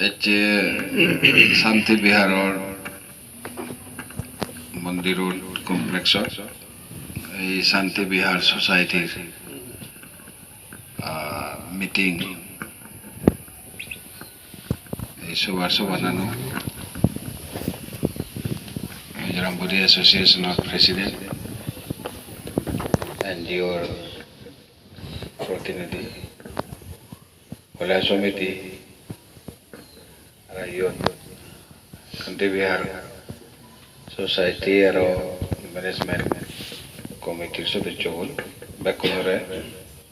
এতে শান্তি বিহাৰৰ মন্দিৰৰ কমপ্লেক্সত এই শান্তি বিহার সোসাইটির মিটিং এই সবার বানানো Mizoram body association of president এনজিওর প্রতিনিধি কলা সমিতি শান্তি বিহার সোসাইটি আর ম্যানেজমেন্ট কমিটির সদস্যগণ ব্যাকুণরে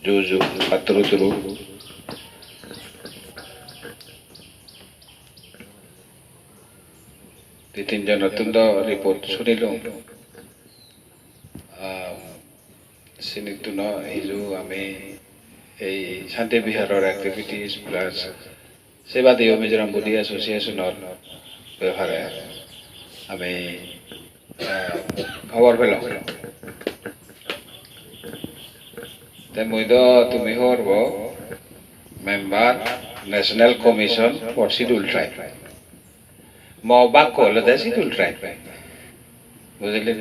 জুজু পাত্রতুরু দুই তিনজন অত্যন্ত রিপোর্ট শুনিল চিনিটো ন আহিলো আমি এই শান্তি বিহাৰৰ এক্টিভিটিজ প্লাছ সেবাদেয় মিজোরাম বডি এসোসিয়েশনের ব্যাপারে আমি খবর পেলাম মই তো তুমি হরব member national commission for schedule tribe মবাক হলো দে শিডিউল ট্রাইব বুঝলি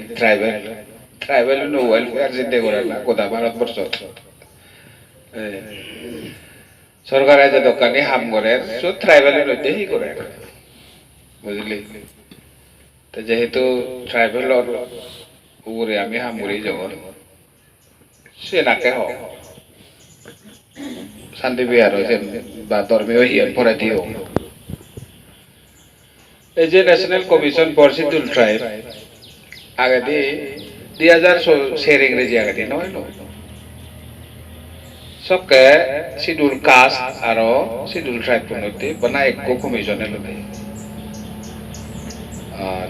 ট্রাইবেল নো ওয়েলফেয়ার চিন্তা করে না কোথা ভারতবর্ষ সরকার যে দোকানে হাম করে সব ট্রাইবেলের মধ্যে হি করে বুঝলি তো যেহেতু ট্রাইবেলর উপরে আমি হাম করি যখন সে নাকে হোক শান্তি বিহার বা ধর্মীয় হিয়ার পরে দিও এই যে national commission for schedule tribe আগে দিয়ে 2000 ইংরেজি আগে দিয়ে নয় सबके शिड्यूल कास्ट और शिड्यूल ट्राइब मध्य बना एक commission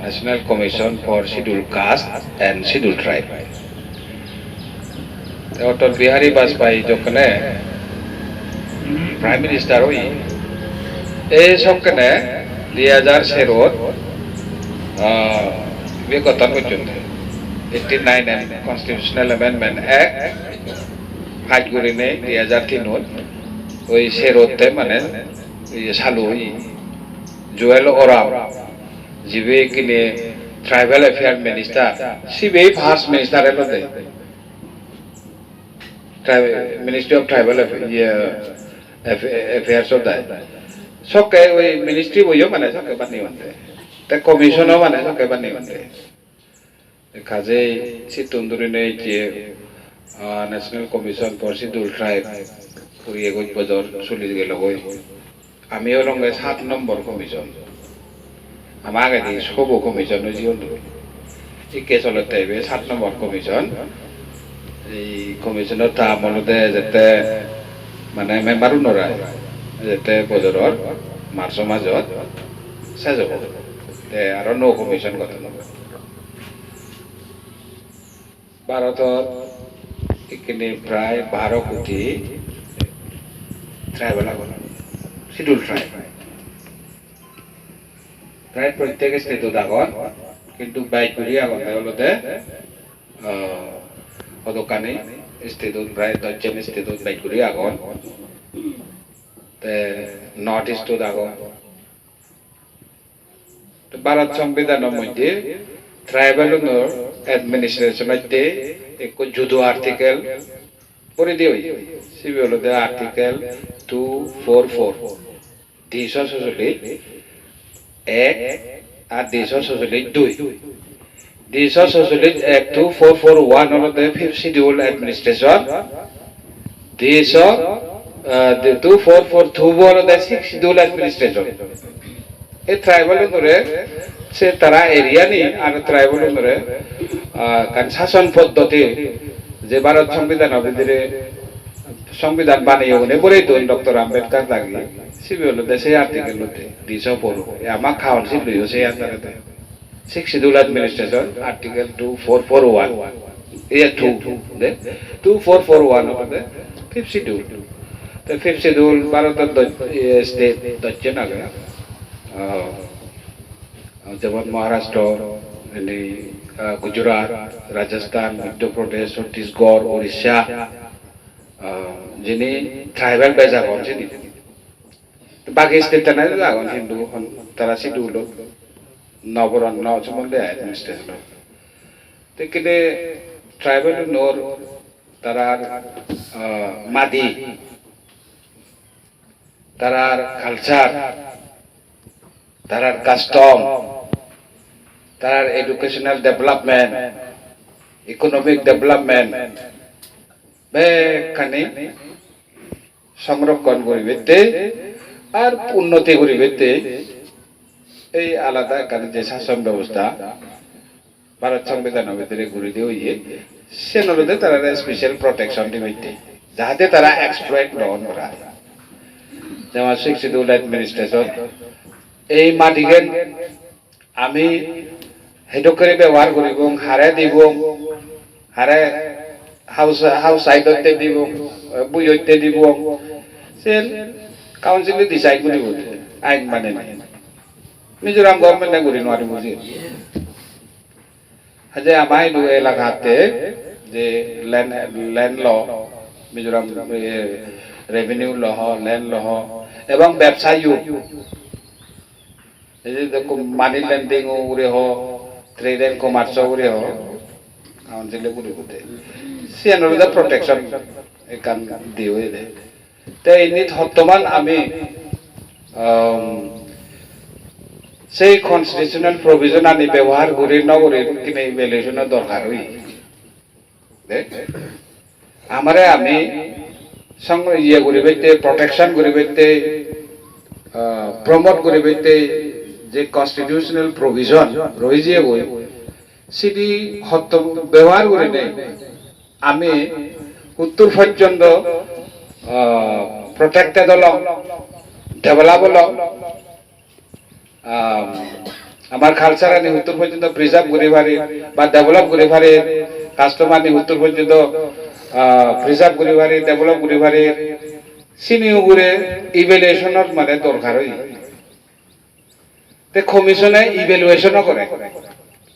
national commission for schedule caste and schedule tribe Atal Bihari Vajpayee जो कने प्राइम मिनिस्टर हुई ए सब कने 2013 विगतन पर्यन्त 89 कन्स्टिट्यूशनल अमेंडमेंट एक्ट फाइट करिने 2003 ওই সেরতে মানে চালু জুয়েল ওরাও যিবে কিনে ট্রাইবাল অ্যাফেয়ার মিনিস্টার সিবে ফার্স্ট মিনিস্টার এলো দে ministry of tribal affairs of দায় সকে ওই মিনিস্ট্রি বইও মানে সকে বানি মানতে তে কমিশনও মানে সকে বানি মানতে কাজে সিতুন্দুরিনে যে national commission for schedule tribe পুরিয়ে গই বজর চলি গেল গই আমিও লঙ্গে 7 নম্বর কমিশন আমার আগে দিয়ে সব কমিশন জীবন ঠিক চলতে 7 নম্বর কমিশন এই কমিশনের তা মনতে যেতে মানে মেম্বারও নরায় যেতে বজরর মার্চ মাঝত শেষ হব আর নৌ কমিশন গঠন হবে ভারতত এখানে প্রায় 12 কোটি ট্রাইবেল আগন শিডিউল ট্রাইব প্রায় প্রত্যেক স্টেটত আগন কিন্তু বাইক করি আগন হলতে দোকানে স্টেটত প্রায় 10 স্টেটত বাইক করি আগন নর্থ ইস্টত আগন ভারত সংবিধানের মধ্যে ট্রাইবেল এডমিনিস্ট্রেশন মধ্যে এক যুদ্ধ আর্টিকেল করে দিয়ে সিবি হলো আর্টিকেল 244 246 এক আর 246 2 246 এক 2441 হলো ফিফথ শিডিউল অ্যাডমিনিস্ট্রেশন 2442 হলো সিক্স শিডিউল অ্যাডমিনিস্ট্রেশন এই ট্রাইবাল ধরে সে তারা এরিয়া নি আর ট্রাইবাল ধরে শাসন পদ্ধতি যে ভারত সংবিধান ভিতরে সংবিধান বানিয়ে বলে তো ডক্টর আম্বেদকর লাগিয়ে সিবি হলো সেই আর্টিকেল হতে 244 আমার খাওয়ান ছিল সেই আন্দারে সিক্স শিডিউল অ্যাডমিনিস্ট্রেশন আর্টিকেল 2441 এই 2441 হতে ফিফথ শিডিউল তো ফিফথ শিডিউল ভারতের স্টেট দক্ষিণ আগে যেমন মহারাষ্ট্র গুজরাট রাজস্থান মধ্যপ্রদেশ ছত্তিশগড় উড়িষ্যা যিনি ট্রাইবাল বেজা হন বাকি স্টেট না লাগান হিন্দু তারা শিডিউল নবরণ্য সম্বন্ধে অ্যাডমিনিস্ট্রেশন কিন্তু ট্রাইবেল নোর তারার মাদি তারার কালচার তারার কাস্টম তারার এডুকেশনাল ডেভেলপমেন্ট ইকোনমিক ডেভেলপমেন্ট বেখানে সংরক্ষণ করিবেতে আর উন্নতি করিবেতে এই আলাদা এখানে যে শাসন ব্যবস্থা ভারত সংবিধানের ভিতরে গড়ে দিয়ে হইয়ে সে নলদে তারা স্পেশাল প্রোটেকশন দিবে যাহাতে তারা এক্সপ্লয়েট নন করা যেমন শিক্ষিত অ্যাডমিনিস্ট্রেশন এই মাটিকে আমি হেডক করে ব্যবহার করিব হারে দিব হারে হাউস সাইডতে দিব বুইতে দিব সে কাউন্সিলে ডিসাইড করিব আইন মানে নাই মিজোরাম গভর্নমেন্টে করি নোৱাৰি বুঝি যে আমার এলাকাতে যে ল্যান্ড ল মিজোরাম রেভিনিউ লহ ল্যান্ড লহ এবং ব্যবসায়ী মানি ল্যান্ডিং উড়ে হ ট্রেড এন্ড কমার্স উড়ে হ কাউন্সিলে করি কোথায় সিএনওর প্রোটেকশন একান দিয়ে দেয় তাই নিত বর্তমান আমি সেই কনস্টিটিউশনাল প্রভিজন আনি ব্যবহার করি নগরী কিনে ইভ্যালুয়েশনের দরকার হই আমারে আমি ইয়ে করিবেতে প্রটেকশন করিবেতে প্রমোট করিবেতে যে কনস্টিটিউশনাল প্রভিজন রয়েছে বই সেটি ব্যবহার করে নেই আমি উত্তর পর্যন্ত প্রটেক্টেড হল ডেভেলপ হল আমার কালচার আনি উত্তর পর্যন্ত প্রিজার্ভ করে পারি বা ডেভেলপ করে পারি কাস্টমার নি উত্তর পর্যন্ত প্রিজার্ভ করে পারি ডেভেলপ করে পারি সিনিও করে ইভ্যালুয়েশনের মানে দরকার হই তে কমিশনে ইভ্যালুয়েশনও করে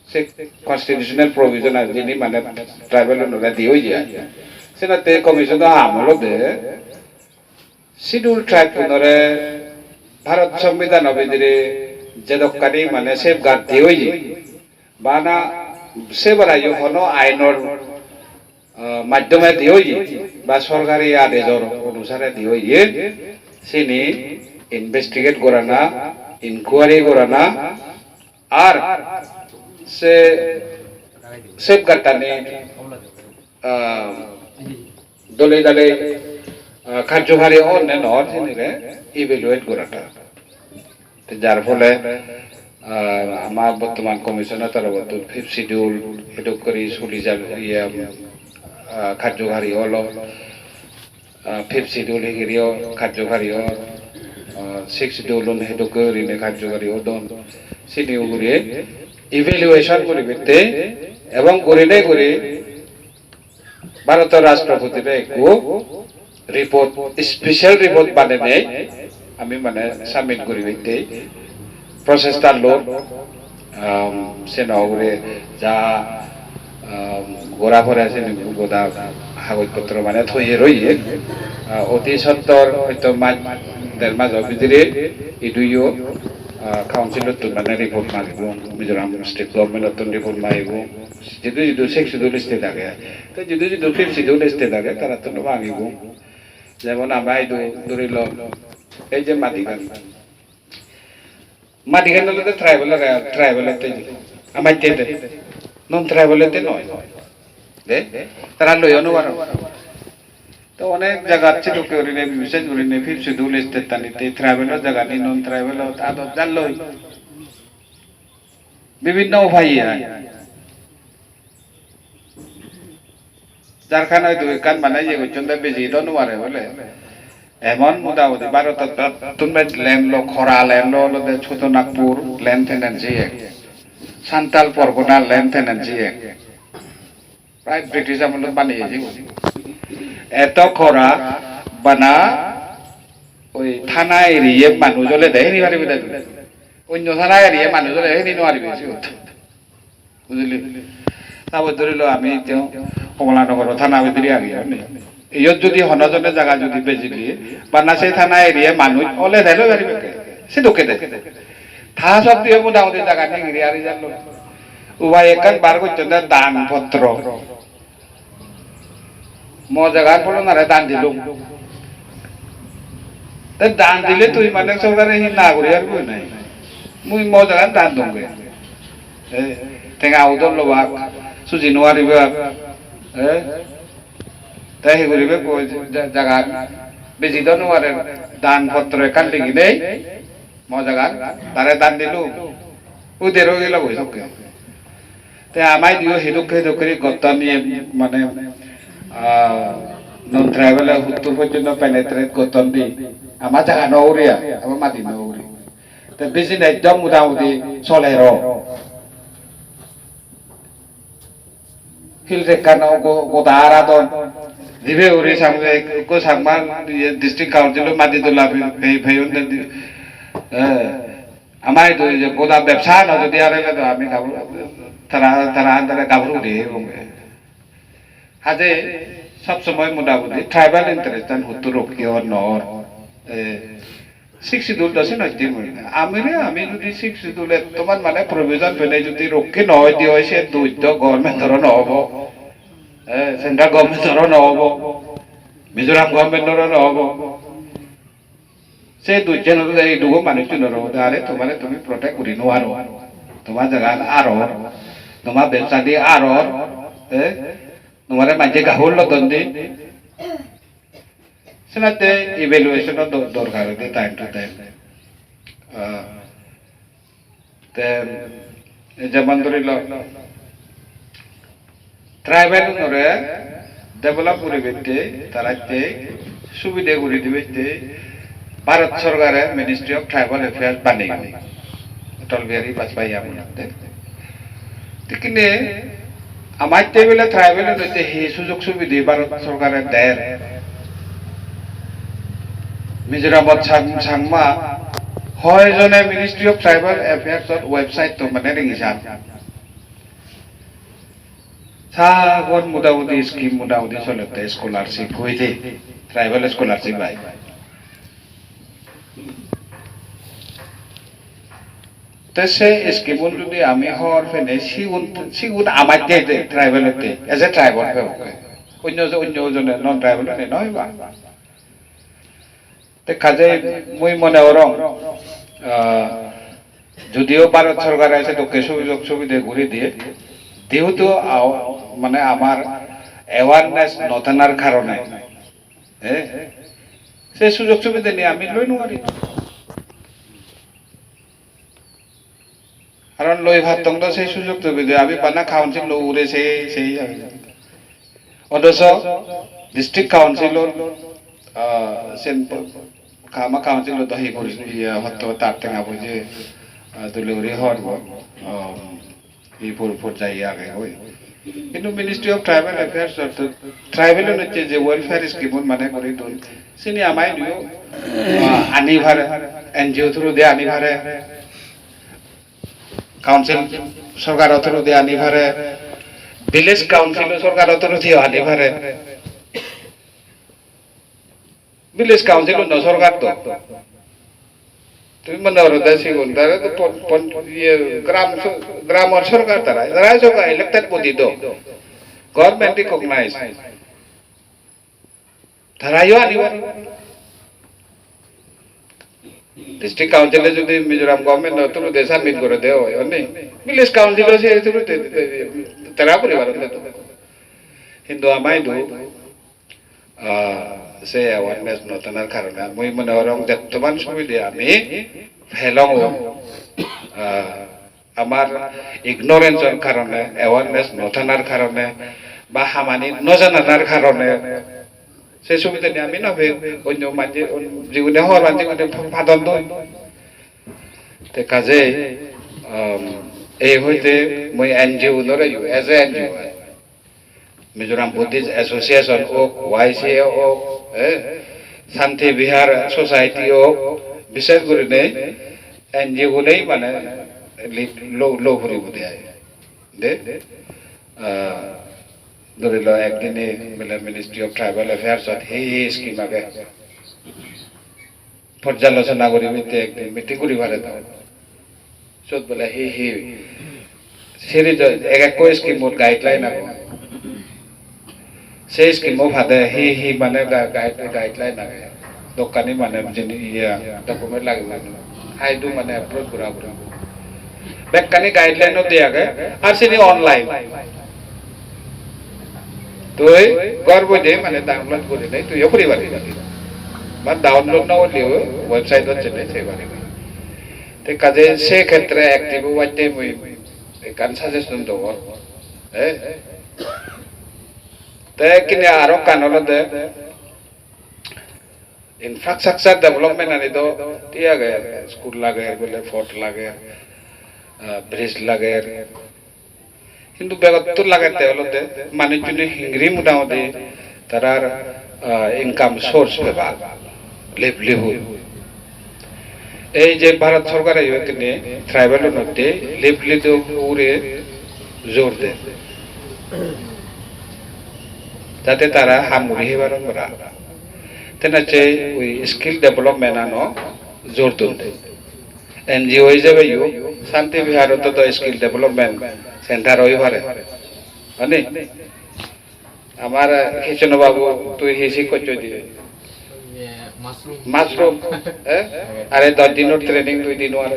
সে কনস্টিটিউশনাল প্রভিজন যিনি মানে ট্রাইবেল নোলা দিয়ে যায় সেটাতে কমিশন আমল দে শিডিউল ট্রাইব পুনরে ভারত সংবিধান ভিতরে যে দোকানি মানে সেফ গার্ড দিয়ে বা না সে বারাই হনো আইনের মাধ্যমে দিয়ে বা সরকারি আদেশের অনুসারে দিয়ে সিনি ইনভেস্টিগেট করা না ইনকোয়ারি করা না আর সে সেফ গার্ডটা নিয়ে দলে দলে কার্যকারী অন্যান্য ইভ্যালুয়েট করাটা যার ফলে আমার বর্তমান কমিশনের তরফ ফিফথ শিডিউল হেডক করে চলি যাবে কার্যকারী হল ফিফথ শিডিউল হেরিও কার্যকারী হল সিক্স শিডিউল হেডক করে কার্যকারী হদন সিনিও করে ইভ্যালুয়েশন করিবে এবং করে করে ভারতের রাষ্ট্রপতির একটু রিপোর্ট স্পেশাল রিপোর্ট বানিয়ে আমি মানে সাবমিট করি প্রসেসটার লোক সে নগরে যা গোড়া করে আছে গোদা কাগজপত্র মানে থইয়ে রইয়ে অতি সত্তর হয়তো দেড় মাস ভিতরে ইডুইও কাউন্সিলত মানে রিপোর্ট মাগিব মিজোরাম স্টেট গভর্নমেন্ট রিপোর্ট মাগিব যদি সিক্স শিডিউল স্টে থাকে তো যদি ফিফথ শিডিউল স্টে থাকে তারা তো মাগিব যেমন আমরা ধরিল এই যে মাটিগান হলে ট্রাইবেলতে আমার নন ট্রাইবেলতে নয় তারা লই অনুবার তো অনেক জায়গা ছিল করিলে বিশেষ করিলে ফিফথ শিডিউল স্টেট টানিতে ট্রাইবেলের জায়গা নেই নন ট্রাইবেল আদত জানলই বিভিন্ন উপায় যার খান হয়তো কান মানে যে পর্যন্ত বেশি তো নোয়ারে বলে এমন মোটামুটি ভারত তুমি ল্যান্ড লো খরা ল্যান্ড লো ছোট নাগপুর ল্যান্ড টেনেন্সি এক সান্তাল পরগনা ল্যান্ড টেনেন্সি এক প্রায় ব্রিটিশ আমলে বানিয়েছি এত খরা বানা ওই থানা এরিয়ে মানুষ জলে দেয় নি পারিবে অন্য থানা এরিয়ে মানুষ জলে দেয় নোৱাৰিবে বুঝলি তারপর ধরিল আমি কমলানগর থানা ভিতরে আগে ইয়ত যদি হনজনে জায়গা যদি বেজিলি বানা সেই থানা এরিয়া মানুষ ওলে ধাইলো পারিবে সে ঢুকে দেয় থা সব দিয়ে মোটামুটি জায়গা নিয়ে গিয়ে আর জানলো উভয় একান বার করছেন দান পত্র ম জায়গার পর না দান দিল দান দিলে তুই মানে সরকারে না করি আর কই নাই মুই ম জায়গার দান দঙ্গে টেঙা উদল লবা সুজি নোৱাৰিবে তাই হে করিবে জায়গা বেশি তো নোৱাৰে দান পত্র একান লিখি নেই ম জায়গা তারে দান দিল ওদেরও গেল বই সবকে তাই আমায় দিও হেদুক গত নিয়ে মানে নন ট্রাইবেল উত্তর পর্যন্ত পেনেট্রেট গতন দি আমার জায়গা নৌরিয়া আমার মাটি নৌরি তো বেশি একদম মোটামুটি চলে হিল রেখানো গোদা আরাদন দিবে উড়ি সামনে কো সামমান ডিস্ট্রিক্ট কাউন্সিল মাটি তোলা ভেয়ন আমার তো গোদা ব্যবসা না যদি আর আমি তারা আন্দারে গাবরু দিয়ে হাজে সবসময় মোটামুটি ট্রাইবাল ইন্টারেস্ট হুত্তর রক্ষীয় নর শিক্ষিতুল দশে নয় আমি যদি শিক্ষিতুলে তোমার মানে প্রয়োজন পেলে যদি রক্ষী নয় দিয়ে সে দৈত্য গভর্নমেন্টর নহব সেন্ট্রাল গভর্নমেন্টর নহব মিজোরাম গভর্নমেন্টর নহব সে দুজন এইটুকু মানুষটি নরব তাহলে তোমার তুমি প্রটেক্ট করি নোৱাৰো তোমার জায়গা আরো তোমার ব্যবসা দিয়ে আরো তোমার মাঝে গাহুর লগন দি সেনাতে ইভ্যালুয়েশন দরকার হতে টাইম টু টাইম যেমন ধরিল ট্রাইবেল নরে ডেভেলপ করে বেতে তারাতে সুবিধা করে দিবে ভারত সরকারের মিনিস্ট্রি অফ ট্রাইবাল অ্যাফেয়ার্স বানিয়ে অটল বিহারী বাজপেয়ী আমলে কিন্তু আমার টেবিলে ট্রাইবেল হইতে সেই সুযোগ সুবিধা ভারত সরকারের দেয় মিজোরামত সাংমা হয় জনে মিনিস্ট্রি অফ ট্রাইবাল অ্যাফেয়ার্সর ওয়েবসাইট তো মানে রেগিছাম সাগন মোটামুটি স্কিম মোটামুটি চলতে স্কলারশিপ হইতে ট্রাইবাল স্কলারশিপ পাই সে স্কিমত যদি আমি হওয়ার ফেনে সিগুন আমার ট্রাইবেলতে as a tribal অন্যজনে non tribal নয় বা কাজে মুই মনে ওরম যদিও ভারত সরকার আছে তোকে সুযোগ সুবিধা ঘুরে দিয়ে যেহেতু মানে আমার অ্যাওয়ারনেস নথানার কারণে সে সুযোগ সুবিধা নিয়ে আমি লই নোৱাৰি কারণ লই ভাতং তো সেই সুযোগ সুবিধা আমি বানা কাউন্সিল লো উড়ে সেই অথচ ডিস্ট্রিক্ট কাউন্সিল খামা কাউন্সিল দহি করি হতো তার টেঙা বুঝে দুলুরি হর এই পর্যায়ে আগে হই কিন্তু ministry of tribal affairs tribal হচ্ছে যে ওয়েলফেয়ার স্কিম মানে করি তুল সিনি আমায় দিও আনি ভারে এনজিও থ্রু দিয়ে আনি ভারে কাউন্সিল সরকার থ্রু দিয়ে আনি ভারে ভিলেজ কাউন্সিল সরকার থ্রু দিয়ে আনি ভারে ভিলেজ কাউন্সিল ন সরকার তো তুমি মনে করো দেশি গুণ তারা তো গ্রাম সরকার তারা সরকার ইলেক্টেড বডি তো গভর্নমেন্ট রিকগনাইজ তারাইও আনিব ডিস্ট্রিক্ট কাউন্সিলে যদি মিজোরাম গভর্নমেন্ট থ্রু দিয়ে সাবমিট করে দেওয়া হয় নেই ভিলেজ কাউন্সিল সে থ্রু তারা পরিবার কিন্তু আমায় দু সে অ্যাওয়ারনেস নতনার কারণে মুই মনে হরম যতমান সুবিধা আমি ফেলং আমার ইগনোরেন্সর কারণে অ্যাওয়ারনেস নতনার কারণে বা হামানি নজানার কারণে সে সুবিধা নিয়ে আমি নবে অন্য মাঝে জীবনে হওয়ার মাঝে ফাদন দই কাজে এই হইতে মুই এনজিও ধরে as a NGO Mizoram Buddhist association হোক ওয়াইসিএ হোক শান্তি বিহার সোসাইটি হোক বিশেষ করে নেই এনজিও নেই মানে লো ঘুরি বুঝে দে ধৰি লওক একদিনে বোলে মিনিষ্ট্ৰী অফ ট্ৰাইবেল এফেয়াৰ্ছত সেই স্কিম আগে পৰ্যালোচনা কৰি একদিন মিটিং কৰি পাৰে য'ত বোলে সেই সিরিজ এক স্কিমত গাইডলাইন আগে সেই স্কিমও ভাদে হি মানে গাইডলাইন আগে দোকানী মানে যিনি ডকুমেন্ট লাগিব হাইডু মানে এপ্রোচ করা বেকানি গাইডলাইনও দিয়াগে আর সিনি অনলাইন তুই গর্ব দে মানে ডাউনলোড করে নেই তুইও করি পারি বা ডাউনলোড না হলেও ওয়েবসাইট হচ্ছে না সেই পারি তো কাজে সে ক্ষেত্রে অ্যাক্টিভ হওয়াতে মই কান সাজেশন দেব তাই কিনে আরো কানল দে ইনফ্রাস্ট্রাকচার ডেভেলপমেন্ট আনি তো টিয়াগে স্কুল লাগে বলে ফোর্ট লাগে ব্রিজ লাগে কিন্তু বেগত্তর লাগাতে হলো মানুষজন হিংরি মোটামুটি তারার ইনকাম সোর্স পেবা লিভলিহুড এই যে ভারত সরকার এখানে ট্রাইবেলের মধ্যে লিভলিহুড উড়ে জোর দেয় যাতে তারা হামুড়ি হেবার করা তেনাচে ওই স্কিল ডেভেলপমেন্ট আনো জোর দেয় এনজিও হিসেবে শান্তি বিহারত তো স্কিল ডেভেলপমেন্ট সেন্টার হয়ে পারে মানে আমার কিষণ বাবু তুই হিসি করছো দিয়ে মাশরুম আরে 10 দিনের ট্রেনিং 2 দিন আর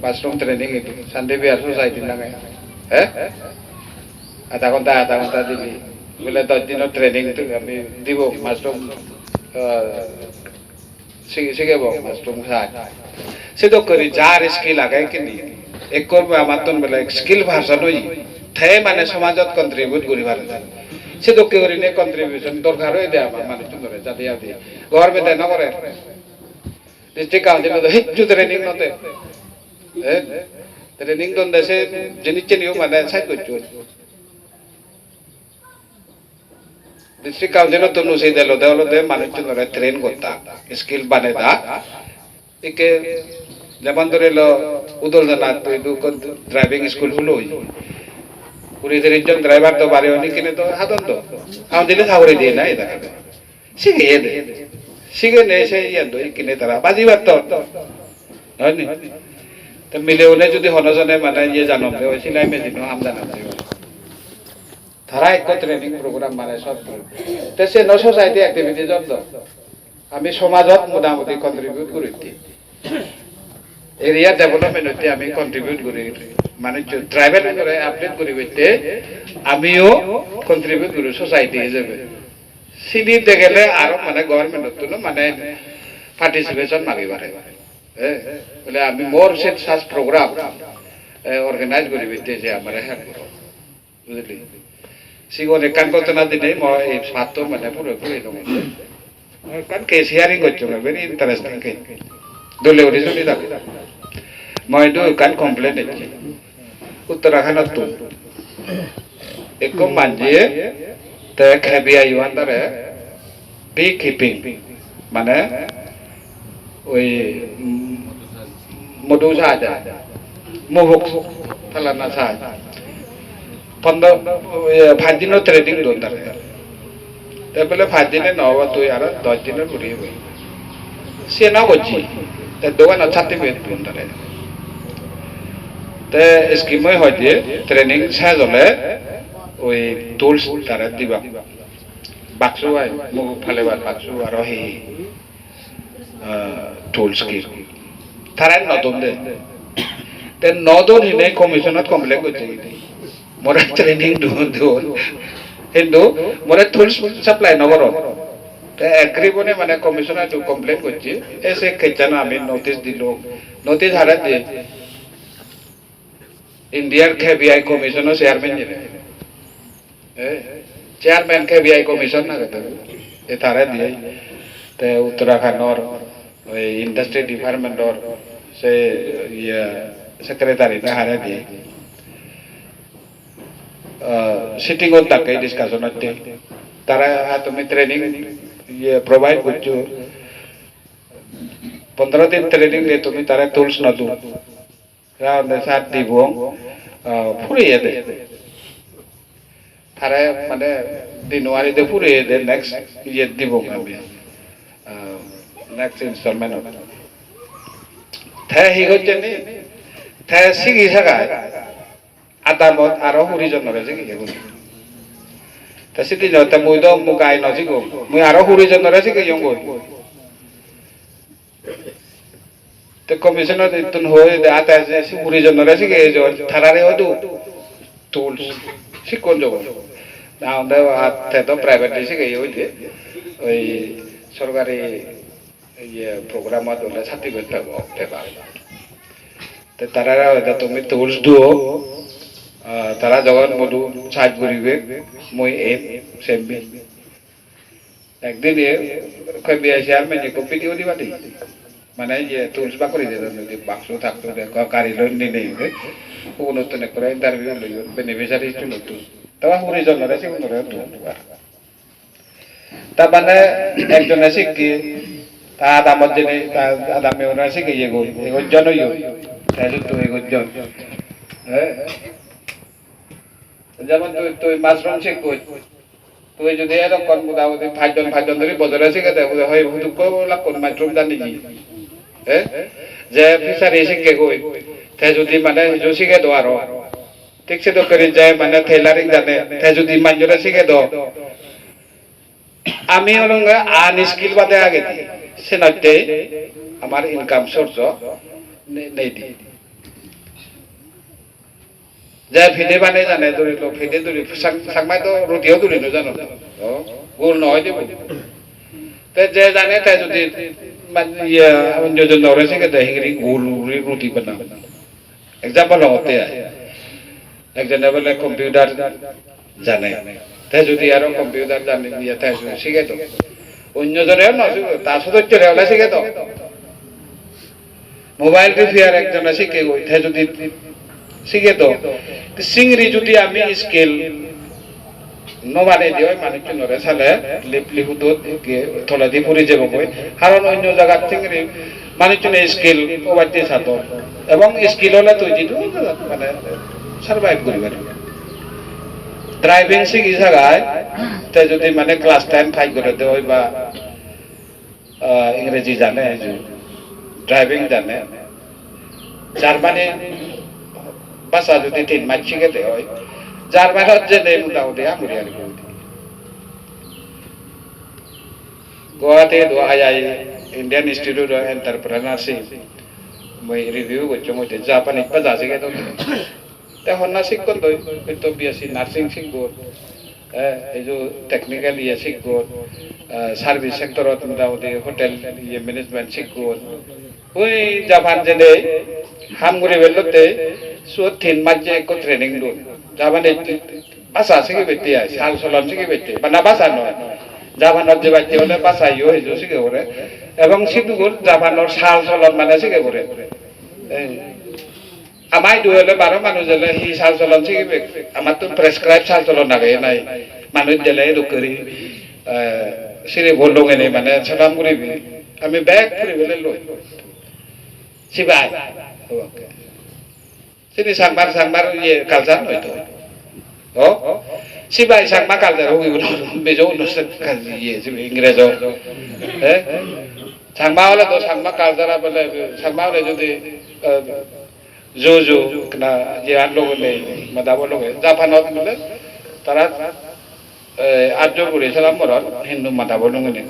মাশরুম ট্রেনিং শান্তি বিহার সোসাইটি লাগে আধা ঘন্টা দিবি বলে 10 দিনের ট্রেনিং আমি দিব মাশরুম শিখাবো মাশরুম খায় সে তো করি যার স্কিল আগায় কিনি এক করবো আমার তো বলে স্কিল ভাষা নই ঠাই মানে সমাজত কন্ট্রিবিউট করি পারে সে তো করি নে কন্ট্রিবিউশন দরকার হয়ে দেয় আমার মানুষ করে যাতে যাতে গভর্নমেন্ট না করে ডিস্ট্রিক্ট কাউন্সিল তো হিচ্ছু ট্রেনিং নতে ট্রেনিং দন দেশে জিনিস চিনিও মানে সাইড করছো ডিস্ট্রিক্ট কাউন্সিল তো নুসি দিল দেওয়ালে মানুষ করে ট্রেন করতা স্কিল বানে দা একে যেমন ধরে উদল জানা ড্রাইভিং স্কুল হলো 20-30 জন ড্রাইভার তো বাড়ি অনেক কিনে তো হাতন তো আমার দিলে সাগরে দিয়ে না এটা শিখে দে শিখে নে সে কিনে তারা বাজি বাদ হয়নি তো মিলে ওনে যদি হনজনে মানে ইয়ে জানো সিলাই মেশিনও আম জানা তারা এক ট্রেনিং প্রোগ্রাম মানে সব তো সে সোসাইটি অ্যাক্টিভিটি জন্য আমি সমাজত মোটামুটি কন্ট্রিবিউট করি এরিয়া ডেভেলপমেন্ট হতে আমি কন্ট্রিবিউট করি মানে ট্রাইবেল করে আপডেট করি হইতে আমিও কন্ট্রিবিউট করি সোসাইটি হিসেবে সিডি দেখলে আরো মানে গভর্নমেন্ট মানে পার্টিসিপেশন মাগি পারে বলে আমি মোর সেট সাস প্রোগ্রাম অর্গানাইজ করি হইতে যে আমার হেল্প করো বুঝলি সিগনে কান করতে না দিলে মই এই সাত মানে পুরো পুরো কান কে শেয়ারিং করছো ভেরি ইন্টারেস্টিং কে দলে ওরে শুনি দাও মই দু কান কমপ্লেন দিচ্ছি উত্তরাখণ্ড তো এক মানজে তে খেবিয়া ইউয়ান্দারে বি কিপিং মানে ওই মধু সাজা মুহুক ফালানা সাজ 5 দিনের ট্রেনিং দোতারে তারপরে 5 দিনে নবা তুই আর 10 দিনের ঘুরিয়ে বই সে না করছি দোকান ছাড়তে পেয়ে দোতারে তে স্কিমে হইতে ট্রেনিং শেষ হলে ওই টুলস তারা দিবা বাক্সু আই মুখ ফালেবার বাক্সু আর হি টুলস কি তারা নতুন দে তে নতুন হিনে কমিশনত কমপ্লেন করতে মোরা ট্রেনিং দোন কিন্তু মোরা টুলস সাপ্লাই নগর তে এগ্রিবনে মানে কমিশনার তো কমপ্লেন করছি এসে কেচানা আমি নোটিশ দিল নোটিশ হারা দিয়ে ইন্ডিয়ার কেবিআই কমিশনের চেয়ারম্যান যিনি চেয়ারম্যান কেবিআই কমিশন না এ তারা দিয়ে তে উত্তরাখণ্ডর ওই ইন্ডাস্ট্রি ডিপার্টমেন্টর সে ইয়া সেক্রেটারি না হারা দিয়ে সিটিং ওর তাকে ডিসকাশন হচ্ছে তারা তুমি ট্রেনিং ইয়ে প্রোভাইড করছো 15 দিন ট্রেনিং দিয়ে তুমি তারা টুলস না দো সাত দিব ফুরিয়ে দে হারে মানে দিনওয়ারিতে পুরে নেক্সট ইয়ে দিব আমি নেক্সট ইনস্টলমেন্ট হে হি হচ্ছে নি হে সিগি থাকায় আদামত আরো হুরিজন নরে সিগি এগুলো তা সিদি নতে মুই তো মুগাই নজিগো মুই আরো হুরিজন নরে সিগি ইয়ঙ্গো তে কমিশনার ইতুন হয়ে আতা যে হুরিজন নরে সিগি থারারে হদু টুলস শিক্ষণ জগৎ না আমাদের হাতে তো প্রাইভেট সিগি হইতে ওই সরকারি ইয়ে প্রোগ্রাম হলে সার্টিফিকেট পাবো পেপার তো তারা তুমি টুলস দিও তারা যখন মধু সাহায্য করিবে মই এ সেমবি একদিন কবি আসে আর মানে কপি দিও দিবা দি মানে যে টুলস বা করে দিতে যদি বাক্স থাকতো গাড়ি লোন নিয়ে নেবে কোনো তো করে ইন্টারভিউ লইব বেনিফিশিয়ারি টু নতুন তাও হুরি জনরে সে কোনো রে তা মানে একজন আছে কি তা আদামত জেনে তা আদামে ওরা আছে কি এগো এগো জনই তাহলে তো এগো জন হ্যাঁ যেমন তুই মাশরুম শেখ কই তুই যদি এরকম মোটামুটি ফাইজন ধরে বজারে শিখে দেয় হয় হুদুক লাগ কোন মাশরুম জানি কি হ্যাঁ যে ফিশারি শিখে কই তে যদি মানে হিজো শিখে দো আরো ঠিক সে তো করে যায় মানে টেলারিং জানে তে যদি মাঞ্জরে শিখে দো আমি হলঙ্গা আন স্কিল বাদে আগে দি সে নতে আমার ইনকাম সোর্স নেই দি যা ফিদে বানে জানে ধরিল ফিদে ধরি সাংমাই তো রুটিও ধরিল জানো গোল নহয় দিব তে যে জানে তে যদি মানে অন্যজন নরে শিখে দেয় হিংরি গোল রুটি বানা এক্সাম্পল হতে একজনে বলে কম্পিউটার জানে তে যদি আরো কম্পিউটার জানে ইয়ে তে শিখে তো অন্যজনেও না তার সদস্য রেওলা শিখে তো মোবাইল রিপেয়ার একজনে শিখে গই তে যদি শিখে তো সিংরি যদি আমি স্কেল নবানে দিও মানুষ নরে সালে লিপলিহুদ থলা দি পড়ে যাব কই কারণ অন্য জায়গা সিংরি মানুষ স্কেল ওবাইতে সাত এবং স্কিল হলে তুই দিতু মানে সার্ভাইভ করিবে ড্রাইভিং শিখি জায়গায় তে যদি মানে ক্লাস 10 ফাইভ করে দেয় বা ইংরেজি জানে ড্রাইভিং জানে জার্মানি ভাষা যদি 3 মাস শিখেতে হয় জার্মানত যে নেই মোটামুটি আমরি আর গোয়াতে I Indian institute of entrepreneurship মই রিভিউ করছো মই জাপানিক ভাষা শিখে তো তখন না শিখন তো বিএসসি নার্সিং শিখবো এই যে টেকনিক্যাল ইয়ে শিখবো সার্ভিস সেক্টরত মোটামুটি হোটেল ইয়ে ম্যানেজমেন্ট শিখবো ওই জাপান জেনে হাম করে বেলতে সো 3 মাস যে একো ট্রেনিং দো জাপানে ভাষা শিখে বেতে সাল সলন শিখে বেতে বানা ভাষা নয় জাপানত যে বাচ্চা হলে ভাষা ইয়ে হইছো শিখে পড়ে এবং শিখুগুল জাপানের সাল সলন মানে শিখে পড়ে আমায় দুহলে 12 মানুষ হলে হি সাল চলন শিখবে আমার তো প্রেসক্রাইব সাল চলন নাগে নাই মানুষ দিলে রুকরি সিরে বললো এনে মানে সালাম করিবি আমি ব্যাগ করে বলে লই সিবাই ওকে সিনি সাংবার ইয়ে কালচার হইতো ও সিবাই সাংমা কালচার হইব বেজো অনুষ্ঠান ইয়ে ইংরেজ হ্যাঁ সাংমা হলে তো সাংমা কালচার বলে সাংমা হলে যদি जो ना जे आन लोग ने मदाबो लोग जापानत बोले तारा आर्य गुरे सालाम मरन हिंदू मदाबो लोग ने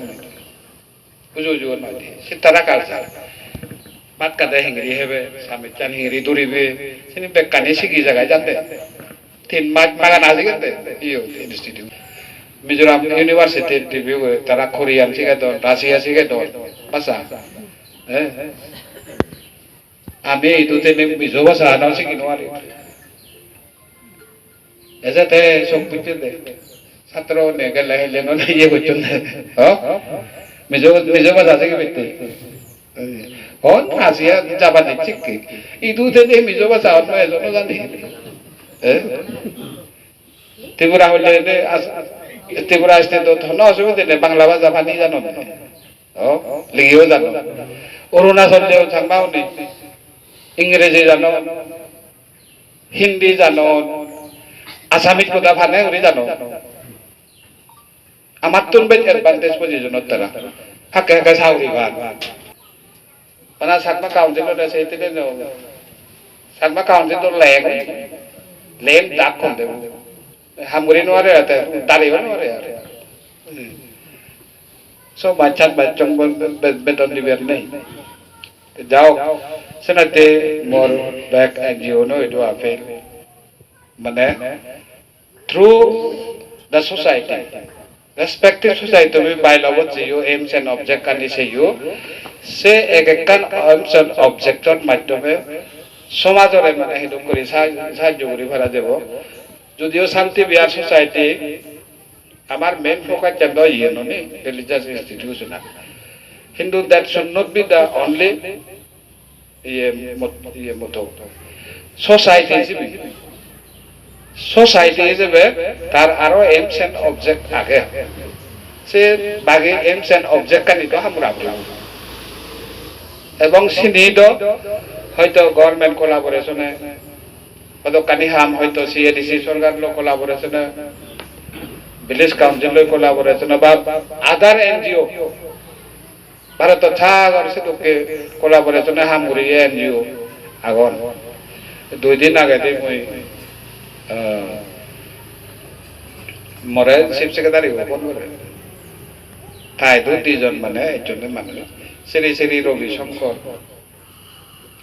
जो ना दे से तारा कालचार बात का हिंगरी हेबे सामे चान हिंगरी दुरिबे सिनि बेकानि सिगि जगह जानते 3 मास मागाना सिगते इयो इंस्टीट्यूट मिजोराम यूनिवर्सिटी रिव्यू तारा कोरियान सिगे तो राशिया सिगे तो भाषा আমি ইতুতে মিজো ভাষা নাও শিখি নোয়ারি এজাতে সব বুঝতে দে ছাত্র নে গেলে হেলে ন ইয়ে করছন মিজো ভাষা শিখি বেতে হন আসিয়া জাপানি শিখি ইতুতে দে মিজো ভাষা অন্য এজন্য জানি ত্রিপুরা হলে ত্রিপুরা আসতে তো ধন অসুবিধা নেই বাংলা বা জাপানি জানো লিখিও জানো অরুণাচল যেও থাকবাও নেই ইংরেজি জানো হিন্দি জানো আসামিত কথা ফানে উনি জানো আমার তুন বেশ অ্যাডভান্টেজ পজিশন তারা হাকে হাকে সাউরি ভান মানে সাতমা কাউন্সিলর আছে এতে সাতমা কাউন্সিলর লেম দাগ কোন দেব হামগুরি নোয়ারে আতে দাঁড়িয়ে নোয়ারে আর সব বাচ্চা বাচ্চং বেতন দিবেন নেই যাও সেনাতে মোর ব্যাক এনজিও নো এটো আফে মানে through the society respective society में बायलॉबत जियो एम्स एंड ऑब्जेक्ट करने से यो से एक एम्स एंड ऑब्जेक्टर माध्यमे समाजरे माने हेतु करी साहाय्य करी फरा देब যদিও শান্তি বিহার সোসাইটি আমার মেন ফোকাস জানো ইয়ে ননি রিলিজিয়াস ইনস্টিটিউশন কিন্তু that should not be the only ইয়ে মতো সোসাইটি হিসেবে তার আরো এমস এন্ড অবজেক্ট আগে সে বাকি এমস এন্ড অবজেক্ট কানি তো আমরা এবং সিনিদ হয়তো গভর্নমেন্ট কোলাবোরেশনে হয়তো কানি হাম হয়তো সিএডিসি সরকার লো কোলাবোরেশনে ভিলেজ কাউন্সিল লো কোলাবোরেশনে বা আদার এনজিও ভারত ছাগর সে তো কোলাবোরেশনে হাম করি এনজিও আগন 2 দিন আগে মই মরে চিফ সেক্রেটারি ফোন করে তাই দুজন মানে একজনে মানে শ্রী শ্রী রবি শঙ্কর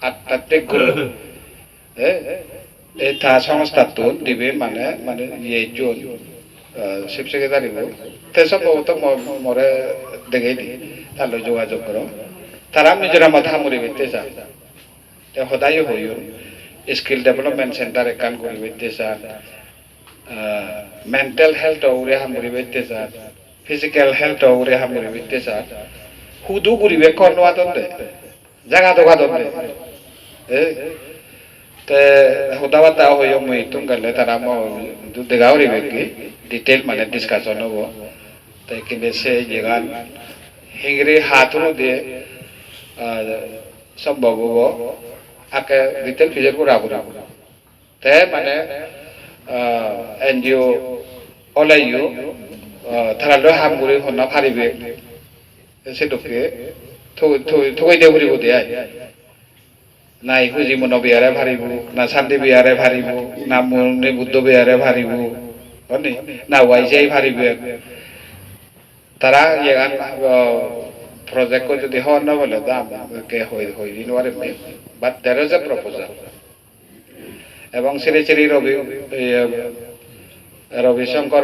আধ্যাত্মিক গুরু এই তা সংস্থা তো দিবে মানে মানে এইজন চিফ সেক্রেটারি তে সম্ভবত মরে দেখে দি তাহলে যোগাযোগ করো তারা মিজোরামত হামুরি বেতে যায় সদায় হইও স্কিল ডেভেলপমেন্ট সেন্টার কাম করি বেতেছা মেন্টাল হেলথ ওরে হামুরি বেতেছা ফিজিক্যাল হেলথ ওরে হামুরি বেতেছা হুদু করিবে করনোয়া দন্দে জায়গা দোকা দন্দে তে হুদাবাতা হইও মই তুঙ্গালে তারা মো দেগাওরি বেকি ডিটেল মানে ডিসকাশন হবো তাই কিন্তু সে জায়গা হিংরি হাতরু দিয়ে সম্ভব হবো আকে ডিটেল ফিজার করে আবুরা তে মানে এনজিও অলাইও থারালো হামগুরি হন্না ফারিবে সেটুকে থই দেউরি গদে নাই হুজি মন বিয়ারে ভারিবু না শান্তি বিয়ারে ভারিবু না মুনি বুদ্ধ বিয়ারে ভারিবু হনি না ওয়াইজাই ভারিবে তারা ইয়ান project ko jodi hon na bole dam ke hoi dinware me but there is a proposal এবং শ্রী শ্রী রবি শঙ্কর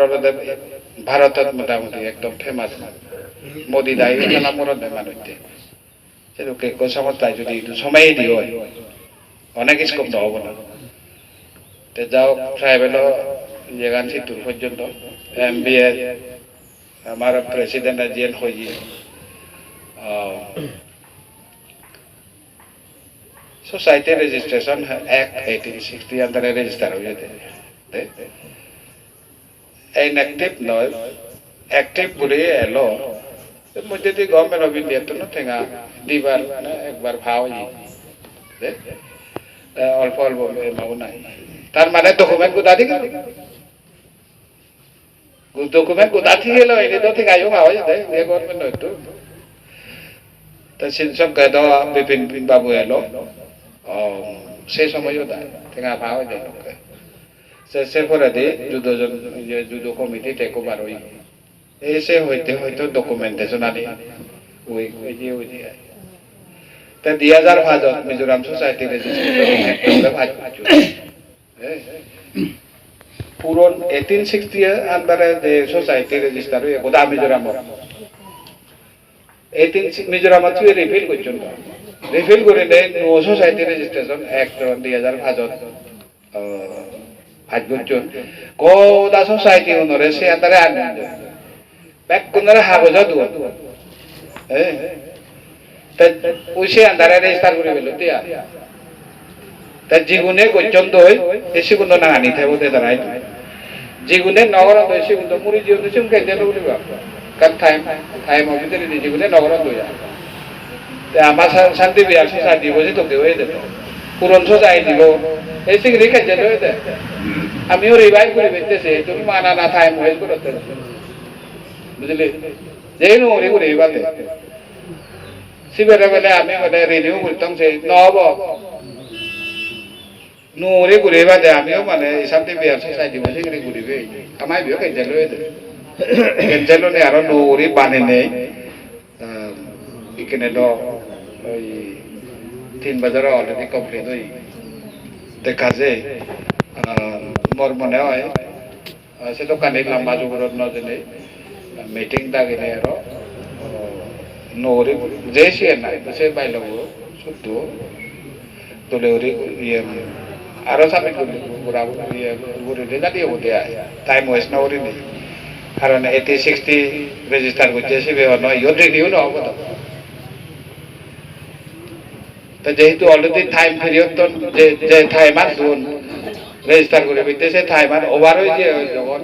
ভারতত মোটামুটি একদম ফেমাস মোদি দায়ী নাম মরদ মানুষতে সেটাকে সমস্যায় যদি সময় দিও অনেক স্কোপ নহব না তে যাও ট্রাইবেল যেখান সিতুর পর্যন্ত MBA আমার প্রেসিডেন্ট জিএন হয়ে सोसाइटी रजिस्ट्रेशन एक्ट 1860 अंदर रजिस्टर हो जाते इनएक्टिव नो एक्टिव बुरे लो मुझे तो गवर्नमेंट ऑफ इंडिया तो न थेगा दीवार ना एक बार भाव ही अल्प अल्प माउना तार माने डॉक्यूमेंट को दादी कर डॉक्यूमेंट को दादी के लो इने तो थेगा यो भाव जाते ये गवर्नमेंट नो तो তা সিনসব গেদ বিপিন বাবু এলো সেই সময়ও দেয় ঠেঙা ভাও যায় লোকে সে পরে দিয়ে যুদ্ধ কমিটি টেকো বার হই এসে হইতে হয়তো ডকুমেন্টেশন আনি ওই ওই দিয়ে তা 2005 মিজোরাম সোসাইটি রেজিস্ট্রেশন ভাজ পুরন 1860 আন্ডারে যে সোসাইটি রেজিস্টার হই গোদা মিজোরাম 18 মিজোরাম তুই রিফিল করছন রিফিল করে দেন নো সোসাইটি রেজিস্ট্রেশন অ্যাক্ট 2005 ভাজ করছন গোদা সোসাইটি ওনরে সে আন্ডারে আন ব্যাক কোনরে হাগজ দু তা ওইসে আন্ডারে রেজিস্টার করে বেলো দিয়া তা জীবনে করছন দই এসে কোন না আনি থাকবো তে দাঁড়াই জীবনে নগর দইসে কোন মুরি জীবনে চুম কে দেন বলিবা কাট টাইম ভিতরে জীবনে নগর দইয়া তে আমার শান্তি বিহার সোসাইটি বসে তোকে হয়ে দেবে পুরন সোসাইটি দিব এই সিগরি কাজে হয়ে দেয় আমিও রিভাইভ করে বেঁচতেছে তুমি মানা না টাইম ওয়েস্ট করতে বুঝলি যেই নোরে করে বাদে সিবেরে বেলে আমি বলে রিনিউ করতাম সেই নহব নোরে করে বাদে আমিও মানে শান্তি বিহার সোসাইটি বসে করে ঘুরিবে আমায় বিও কেঞ্চেল হয়ে যায় কেঞ্চেল হলে আরো নোরে বানে নেই এখানে তো ওই 3 বাজারে অলরেডি কমপ্লিট হই দেখা যায় মোর মনে হয় সে দোকানে লম্বা যুগরত নজনে মিটিং দাগিনে আরো নৌরি যে সে নাই সে বাইল শুদ্ধ তোলে ওরি ইয়ে আরো সামনে ঘুরা ইয়ে ঘুরে জাতীয় হতে টাইম ওয়েস্ট না ওরি নেই কারণ 80-60 রেজিস্টার করছে সে নয় ইয়ে রিনিউ না হবো তো যেহেতু অলরেডি টাইম পিরিয়ড তো যে টাইম আর জোন রেজিস্টার করে বিতেছে টাইম আর ওভার হয়ে যে যখন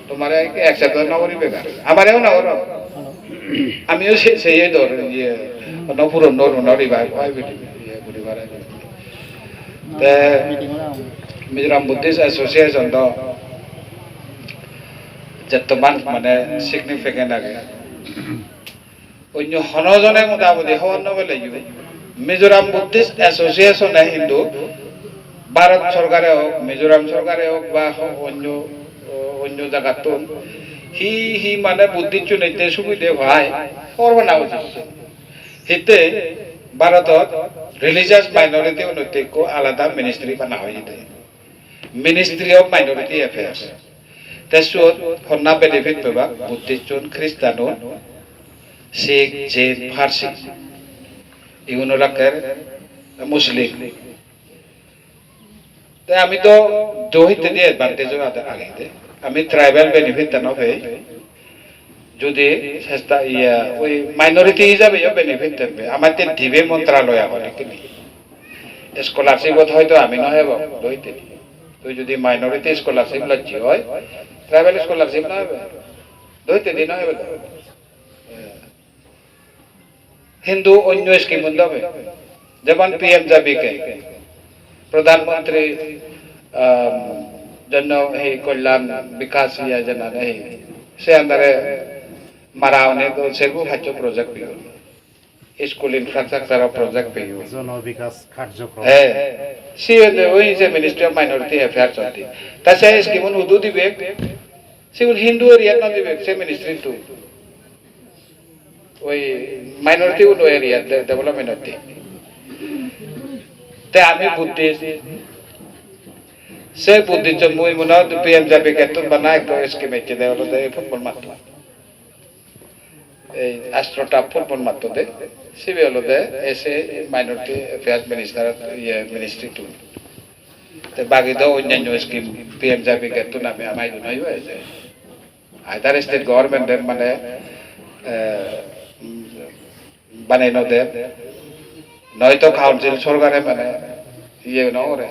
তোমার একসাথে নগরী বেকার আমারও না ওর আমিও সেই ধর ইয়ে পুরো নরি ভাই ভাই মিজোরাম বুদ্ধিস্ট এসোসিয়েশন তো যতমান মানে সিগনিফিকেন্ট আগে অন্য হনজনে মোটামুটি হওয়ার নবেলে মিজোরাম বুদ্ধিস্ট এসোসিয়েশন হিন্দু ভারত সরকারে হোক মিজোরাম সরকারে হোক বা অন্য অন্য জায়গাত হি মানে বুদ্ধির চুনাইতে সুবিধে ভাই করবো না উচিত হিতে ভারতত রিলিজিয়াস মাইনরিটি ঐতিহ্য আলাদা মিনিস্ট্রি বানা হয়ে যেতে মিনিস্ট্রি অফ মাইনরিটি এফেয়ার্স তেসুত হন্না বেনিফিট পাবা বুদ্ধিস্ট খ্রিস্টান শিখ জৈন ফার্সি এগুলো রাখের মুসলিম তাই আমি তো দহিতে দিয়ে অ্যাডভান্টেজ আগে আমি ট্রাইবাল বেনিফিট নবে যদি চেষ্টা ইয়া ওই মাইনরিটি হিসাবে বেনিফিট থাকবে আমাদের দিবে মন্ত্রালয় আগে কিনি স্কলারশিপত হয়তো আমি নহেব দহিতে তুই যদি মাইনরিটি স্কলারশিপ লাগছি হয় ট্রাইবাল স্কলারশিপ না হবে দহিতে দিন হবে হিন্দু অন্য স্কিম হবে যেমন পিএম জাবিকে প্রধানমন্ত্রী জন্য এই কল্যাণ বিকাশ যোজনা নেই সে আন্দারে মারা অনেক সেরকম খাদ্য প্রজেক্ট পেয়ে স্কুল ইনফ্রাস্ট্রাকচার প্রজেক্ট পেয়ে জন বিকাশ কার্যক্রম হ্যাঁ সে ওই যে মিনিস্ট্রি অফ মাইনরিটি অ্যাফেয়ার্স চলতি তা সে স্কিম উদু দিবে সেগুলো হিন্দু এরিয়া না দিবে সে মিনিস্ট্রি তো ওই মাইনরিটি উনো এরিয়া ডেভেলপমেন্ট হতে তে আমি বুদ্ধি সে বুদ্ধি মুই মনে পিএম যাবে কেত বানা একটা স্কিম এসে দেয় হলো ফুটবল মাত্র এই আষ্ট্রটা ফুটবল মাত্র দে সিবি হলো দে এসে মাইনরিটি অ্যাফেয়ার্স মিনিস্টার ইয়ে মিনিস্ট্রি টু তে বাকি তো অন্যান্য স্কিম পিএম যাবে কেত নামে আমায় নয় হয়েছে আইদার স্টেট গভর্নমেন্টের মানে বানাইনো দে নয়তো কাউন্সিল সরকারে মানে ইয়ে নরে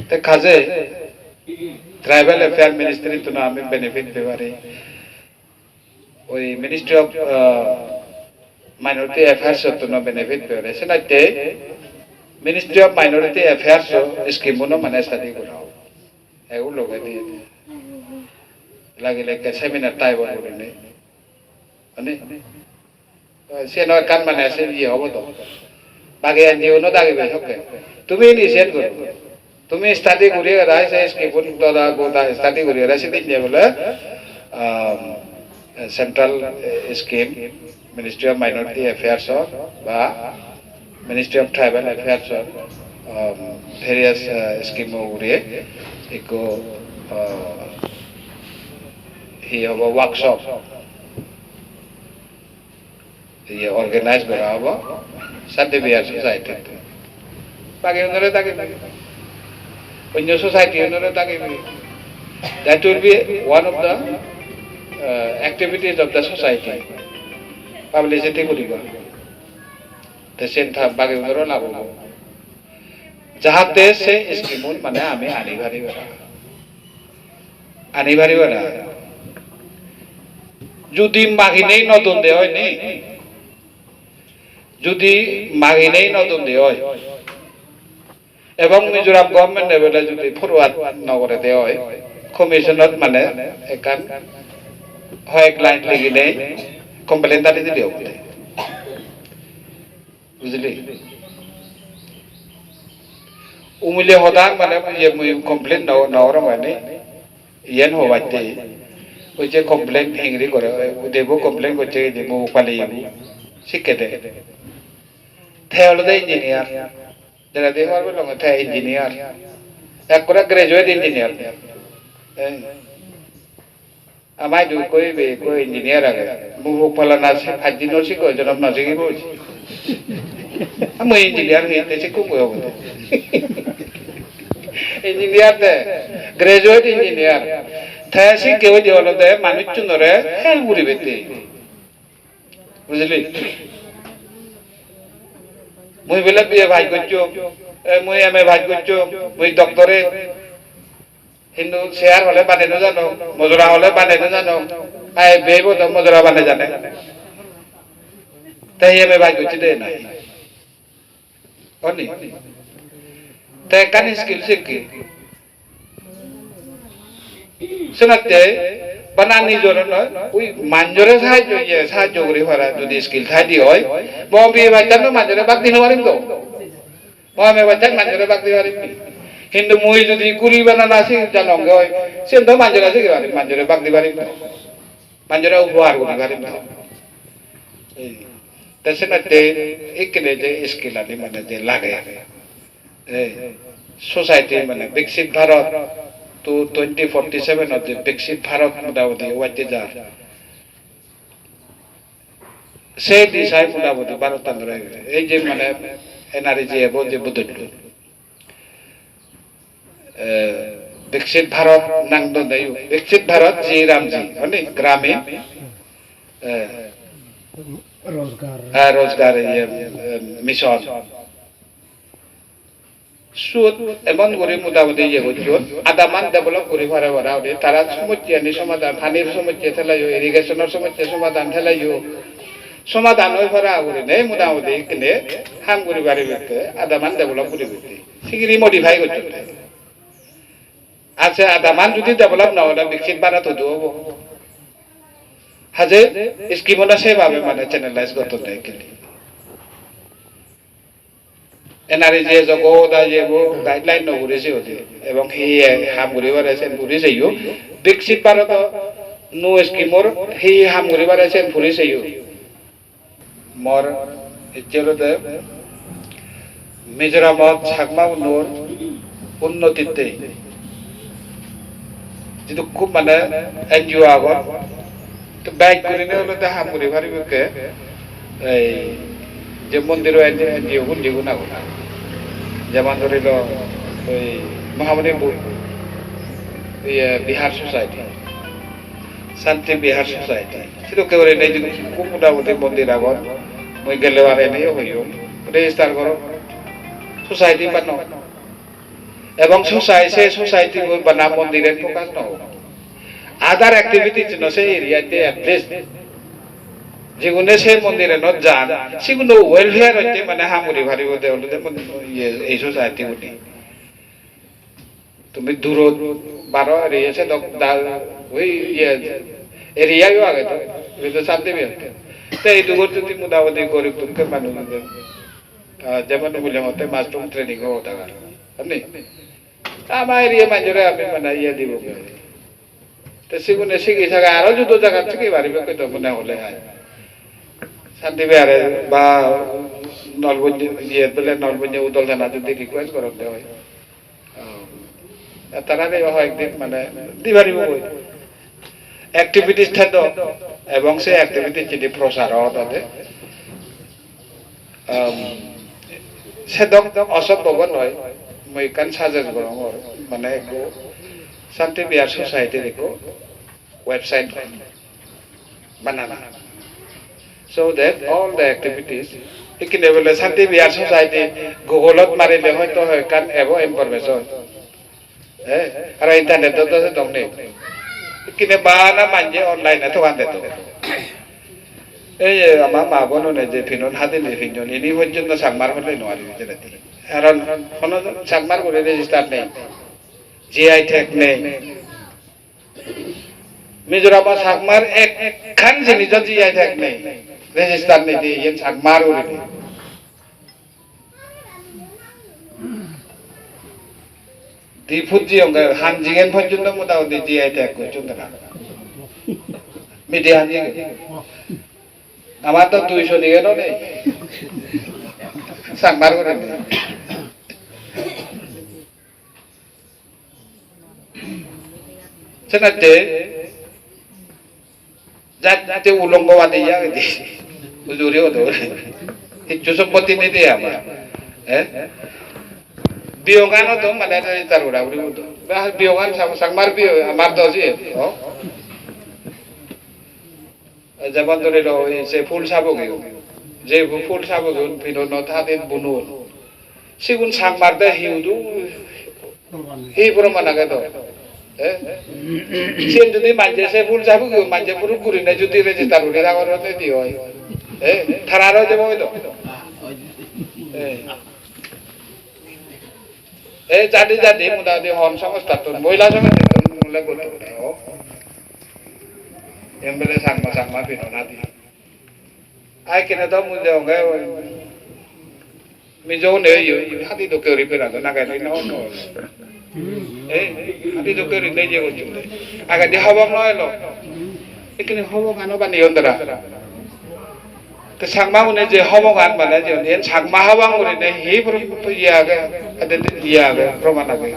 তে কাজে ট্রাইবাল অ্যাফেয়ার মিনিস্ট্রি তো না আমি বেনিফিট পেবারে ওই মিনিস্ট্রি অফ মাইনরিটি অ্যাফেয়ার্স তো না বেনিফিট পেবারে সেনাইতে মিনিস্ট্রি অফ মাইনরিটি অ্যাফেয়ার্স স্কিমনো মানে স্টাডি করাও এগুলো লোকে দিয়ে লাগিলে সেমিনার টাইপ করে নেই মানে সে নয় কান মানে আছে ইয়ে হবো তো বাকি জীবনও দাগিবে সবকে তুমি ইনিশিয়েট করো তুমি স্টাডি করিয়ে রাইছে স্কিম তোরা গোটা স্টাডি করিয়ে রাইছে দিন বলে central scheme ministry of minority affairs বা ministry of tribal affairs various scheme করিয়ে একো হি হব ওয়ার্কশপ ये ऑर्गेनाइज करा हुआ सद्य बिहार सोसाइटी बाकी उन्होंने ताकि अन्य सोसाइटी उन्होंने ताकि that will be one of the activities of the society publicity करेगा तो सेंट था बाकी उन्होंने लागू जहाँ देश से इसकी मूल मने हमें अनिवार्य बना যদি মাগিনেই নতুন দে হয় নি যদি মাগিনেই নতুন দে হয় এবং মিজোরাম গভর্নমেন্ট লেভেলে যদি ফরওয়ার্ড নগরে দেওয়া হয় কমিশনত মানে একান হয় ক্লায়েন্ট লিখি নেই কমপ্লেন দাঁড়িয়ে দিলে হবে বুঝলি উমিলে হদাং মানে ইয়ে মুই কমপ্লেন নওর মানে ইয়ান হবাইতে ওই যে কমপ্লেন হেংরি করে দেবো কমপ্লেন করছে দেবো পালে শিখে দে থেওল দে ইঞ্জিনিয়ার যারা দেহ পারবে লঙ্গ থে ইঞ্জিনিয়ার এক করে গ্রাজুয়েট ইঞ্জিনিয়ার আমায় দুই কই বে কই ইঞ্জিনিয়ার আগে মুখ পালা না ফাজি ন শিখো জনম না শিখি বলছি আমি ইঞ্জিনিয়ার হইতে শিখু কই হবে ইঞ্জিনিয়ার দে গ্রাজুয়েট ইঞ্জিনিয়ার থাসি কেউ দিওলো দে মানুষ চুনরে হেল বুড়ি বেতে বুঝলি মুই বলে বিয়ে ভাই করছো মুই এমএ ভাই করছো মুই ডক্টরে হিন্দু শেয়ার হলে বানানো জানো মজুরা হলে বানানো জানো আই বেবো তো মজুরা বানানো জানে তাই এমএ ভাই করছি দে নাই অনি তাই কানি স্কিল শিখি শোনাতে বানানি জোর নয় ওই মাঞ্জরে সাহায্য করে ভরা যদি স্কিল থাকি হয় ববি বাচ্চান মাঞ্জরে বাগ দিন পারিম তো মহামে বাচ্চান মাঞ্জরে বাগ দিতে পারিম কিন্তু মুই যদি কুড়ি বানানা আছে জানং হয় সে তো মাঞ্জরে আছে কি পারিম মাঞ্জরে বাগ দিতে পারিম মাঞ্জরে উপহার করে পারিম তা শোনাতে একলে যে স্কিল আনি মানে যে লাগে সোসাইটি মানে বিকশিত Bharat to 2047 of the Bixit Bharat Mudavadi Wajjar. Say this I Mudavadi Bharatandra, Agent Mana, NRG about the Buddha. Bixit Bharat Nangdo, Bixit Bharat Ji Ramji, only Grami Rosgar Mission. সুদ এমন করে মোটামুটি ইয়ে করছো আদামান ডেভেলপ করে ভরা ভরা ওদের তারা সমস্যানি সমাধান পানির সমস্যা ঠেলাইও ইরিগেশনের সমস্যা সমাধান ঠেলাইও সমাধান হয়ে ভরা করে নেই মোটামুটি কিনে হাম করে বাড়ি বেরতে আদামান ডেভেলপ করে বেরতে সিগিরি মডিফাই করছো আচ্ছা আদামান যদি ডেভেলপ না হলে বিকশিত বাড়াতো দেবো হাজে স্কিমটা সেভাবে মানে চ্যানেলাইজ করতে দেয় কিনে এনারে যে জগদা যে গাইডলাইন ন ঘুরেছে ওতে এবং হি হাম ঘুরিবার আছেন ঘুরেছেইও বিকশিত ভারত নো স্কিমর হি হাম ঘুরিবার আছেন ঘুরেছেইও মর ইচ্ছেলতে মিজোরামত ছাগমা নোর উন্নতিতে যেটা খুব মানে এনজিও আগত তো বাইক করে হলে হাম ঘুরিবার বিকে এই যে মন্দির এনজিও গুলো না গোনা যেমন ধরিল ওই মহামণিপুর বিহার সোসাইটি শান্তি বিহার সোসাইটি সেটা কেউ নেই যদি খুব মোটামুটি মন্দির আগত মই গেলে আর এনেই হইও রেজিস্টার করো সোসাইটি বানো এবং সোসাইটি বানা মন্দিরের ফোকাস ন আদার অ্যাক্টিভিটি সেই এরিয়াতে অ্যাটলিস্ট যেগুলো সে মন্দিরে ন যান সেগুলো ওয়েলফেয়ার হচ্ছে মানে হামুরি ভারি হতে হলে এই সোসাইটি উঠি তুমি দূর বারো এরিয়াছে ওই এরিয়াও আগে তো শান্তি বেরোতে তো এই দুগর যদি মোটামুটি গরিব দুঃখে মানুষ যেমন বলে মতে মাশরুম ট্রেনিং হতে পারে আপনি আমার এরিয়া মানুষরা আমি মানে ইয়ে দিব তো সেগুলো শিখে থাকা আরো যুদ্ধ জায়গা থেকে বাড়িবে তো মনে হলে হয় শান্তি বিহারে বা নলবঞ্জি ইয়ে বলে নলবঞ্জি উদল থানাতে দিয়ে রিকোয়েস্ট করতে হয় তারা হয় একদিন মানে দিবারিব অ্যাক্টিভিটিস থাকতো এবং সেই অ্যাক্টিভিটিস যদি প্রসার হয় তাতে সে অসম্ভব নয় মই কান সাজেস্ট করো মানে শান্তি বিহার সোসাইটির website banana so that all the activities ikine bole Shanti Vihar society google marile hoyto hoy kan ebo information ar internet to se domne ikine bana manje online to kan deto এই আমার মা বোন যে ফিনন হাতে ফিনন ইনি পর্যন্ত সাংমার হলে নোয়ারি যেতে কারণ কোনো চাকমার করে রেজিস্টার নেই, জিআই ট্যাগ নেই। মিজোরাম চাকমার একখান জিনিস জিআই ট্যাগ নেই, রেজিস্টার নেই, দিয়ে চাকমার করে নেই। দিফুজি অঙ্গে হানজিগেন পর্যন্ত মোটামুটি জিআই ট্যাগ করছেন তারা মিডিয়া হানজিগেন। আমার তো 200 নিগেনও নেই, চাকমার করে নেই। সেনাতে যাতে উলঙ্গবাদী যাকে হুজুরি হতো কিচ্ছু সম্পত্তি নেই দিয়ে আমার বিয়োগানও তো মানে তার উড়াউড়ি হতো বিয়োগান সাংমার বিয় আমার তো আছে যেমন ধরে সে ফুল সাবগে যে ফুল সাবগে ভিন্ন থাদিন বুনুন সেগুন সাংমার দে হিউদু এই প্রমাণাকে তো সে যদি মাঝে সে ফুল যাবো মাঝে পুরো ঘুরি না যদি রেজিস্টার করে রাখার হতে দি হয় থানারও যাবো হইতো এই জাতি জাতি মোটামুটি হন সংস্থা তো মহিলা সমিতি মহিলা করতে এমবেলে সাংমা সাংমা পিনো না দি আই কেনে তো মুজে অঙ্গে মিজো নে হাতি তো কেউরি পেরা তো না গাই না অন্য হাতি তো কেউরি নেই যে করছে আগে দি হবক নয় লো এখানে হবক আনো বানি অন্তরা তো সাংমা উনি যে হবক আন মানে যে এন সাংমা হবক উনি নে হি ইয়া আগে আদেন ইয়া আগে প্রমাণ আগে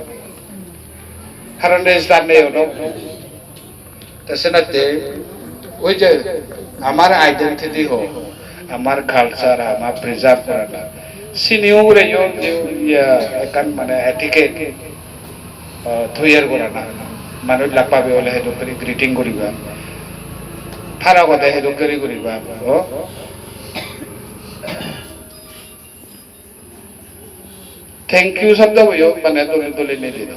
কারণ রেজিস্টার নেই অন্য তো সেনাতে ওই যে আমার আইডেন্টিটি হোক আমার কালচার আমার প্রিজার্ভ করা না সিনিও রে একান মানে এটিকেট থইয়ার করা না মানুষ লাগ পাবে হলে হেতু করে গ্রিটিং করিবা ফারা কথা হেতু করে করিবা ও থ্যাংক ইউ শব্দ হইও মানে দলে দলে নিয়ে দিন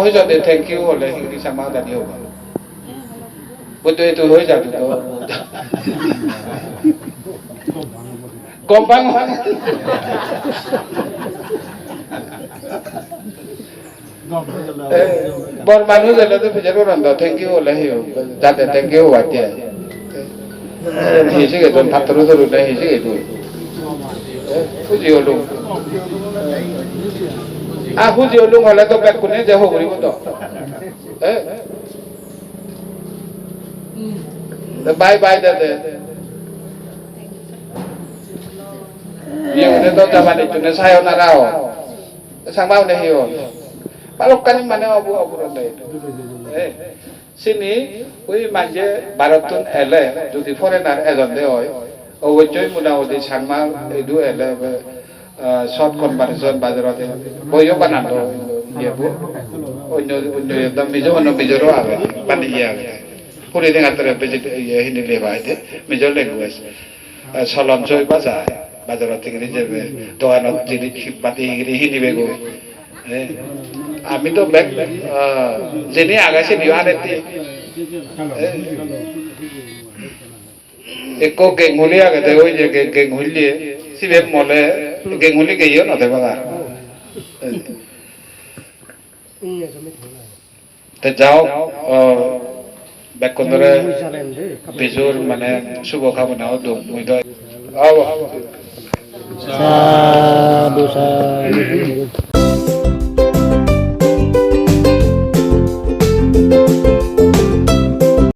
হয়ে যাবে থ্যাংক ইউ হলে হিন্দি সমাধান হোক বুদ্ধ তো হয়ে যাবে তো কম্পাং বর মানুষ এলে তো বিচার করেন তো থ্যাংক ইউ হলে যাতে থ্যাংক ইউ হওয়াতে হিসে গেত ভাতর ধরু না হিসে গেত বুঝি হলো বুঝি হলো হলে তো ব্যাক কোনে যে হবরিব তো বাই বাই দাদা ইয়ে তো জামানি তুনে সায়নারাও সাংবাও নে হিও পালকানি মানে অবু অবুর নাই সিনি ওই মাঝে ভারতন এলে যদি ফরেনার এজন দে হয় অবশ্যই মোটামুটি সাংমা এইদু এলে শর্ট কনভারসেশন বাজারতে বইও বানানো ইয়েবু অন্য অন্য একদম মিজোরও আগে বানি ইয়ে আগে পুরি দিন আতরে হিন্দি লেবা আইতে মিজোর ল্যাঙ্গুয়েজ চলনচয় বাজার বাজারত থেকে যাবে দোকানত জিনিস পাতি হিন্দি বেগো আমি তো ব্যাগ যিনি আগাছে দিও আনেতি একো গেঙ্গুলি আগতে ওই যে গেঙ্গুলি সিবে মলে গেঙ্গুলি গেইও নতে বাগা তে যাও ব্যাকন্দরে বিজুর মানে শুভকামনাও দো মুই তো সাধু সাধু